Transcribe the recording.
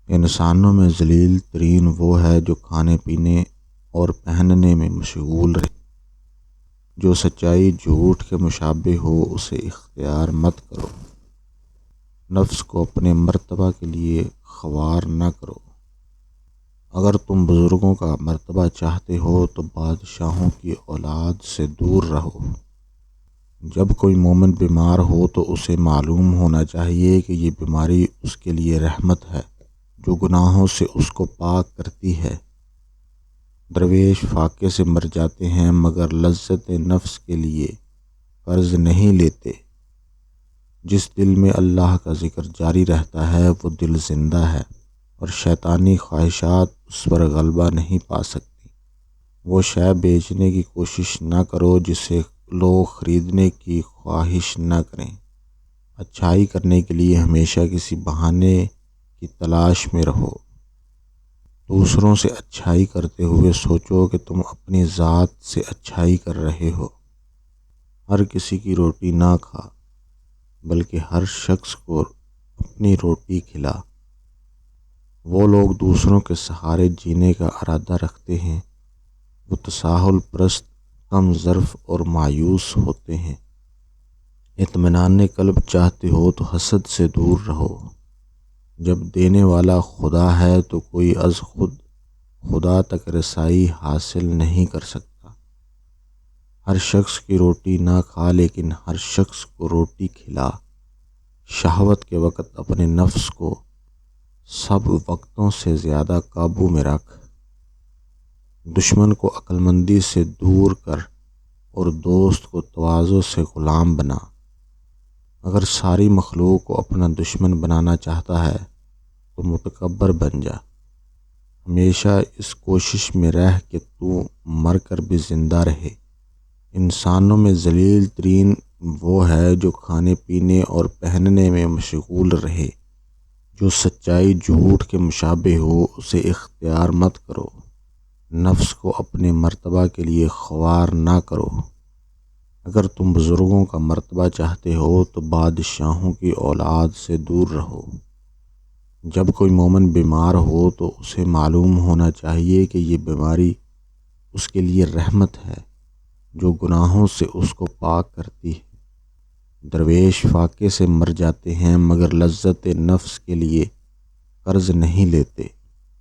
انسانوں میں ذلیل ترین وہ ہے جو کھانے پینے اور پہننے میں مشغول رہے۔ جو سچائی جھوٹ کے مشابہ ہو اسے اختیار مت کرو۔ نفس کو اپنے مرتبہ کے لیے خوار نہ کرو۔ اگر تم بزرگوں کا مرتبہ چاہتے ہو تو بادشاہوں کی اولاد سے دور رہو۔ جب کوئی مومن بیمار ہو تو اسے معلوم ہونا چاہیے کہ یہ بیماری اس کے لیے رحمت ہے جو گناہوں سے اس کو پاک کرتی ہے۔ درویش فاقے سے مر جاتے ہیں مگر لذت نفس کے لیے قرض نہیں لیتے۔ جس دل میں اللہ کا ذکر جاری رہتا ہے وہ دل زندہ ہے اور شیطانی خواہشات اس پر غلبہ نہیں پا سکتی۔ وہ شے بیچنے کی کوشش نہ کرو جسے لوگ خریدنے کی خواہش نہ کریں۔ اچھائی کرنے کے لیے ہمیشہ کسی بہانے کی تلاش میں رہو۔ دوسروں سے اچھائی کرتے ہوئے سوچو کہ تم اپنی ذات سے اچھائی کر رہے ہو۔ ہر کسی کی روٹی نہ کھا بلکہ ہر شخص کو اپنی روٹی کھلا۔ وہ لوگ دوسروں کے سہارے جینے کا ارادہ رکھتے ہیں، وہ تساہل پرست، کم ظرف اور مایوس ہوتے ہیں۔ اطمینان قلب چاہتے ہو تو حسد سے دور رہو۔ جب دینے والا خدا ہے تو کوئی از خود خدا تک رسائی حاصل نہیں کر سکتا۔ ہر شخص کی روٹی نہ کھا لیکن ہر شخص کو روٹی کھلا۔ شہوت کے وقت اپنے نفس کو سب وقتوں سے زیادہ قابو میں رکھ۔ دشمن کو عقل مندی سے دور کر اور دوست کو تواضع سے غلام بنا۔ اگر ساری مخلوق کو اپنا دشمن بنانا چاہتا ہے تو متکبر بن جا۔ ہمیشہ اس کوشش میں رہ کہ تو مر کر بھی زندہ رہے۔ انسانوں میں ذلیل ترین وہ ہے جو کھانے پینے اور پہننے میں مشغول رہے۔ جو سچائی جھوٹ کے مشابہ ہو اسے اختیار مت کرو۔ نفس کو اپنے مرتبہ کے لیے خوار نہ کرو۔ اگر تم بزرگوں کا مرتبہ چاہتے ہو تو بادشاہوں کی اولاد سے دور رہو۔ جب کوئی مومن بیمار ہو تو اسے معلوم ہونا چاہیے کہ یہ بیماری اس کے لیے رحمت ہے جو گناہوں سے اس کو پاک کرتی ہے۔ درویش فاقے سے مر جاتے ہیں مگر لذت نفس کے لیے قرض نہیں لیتے۔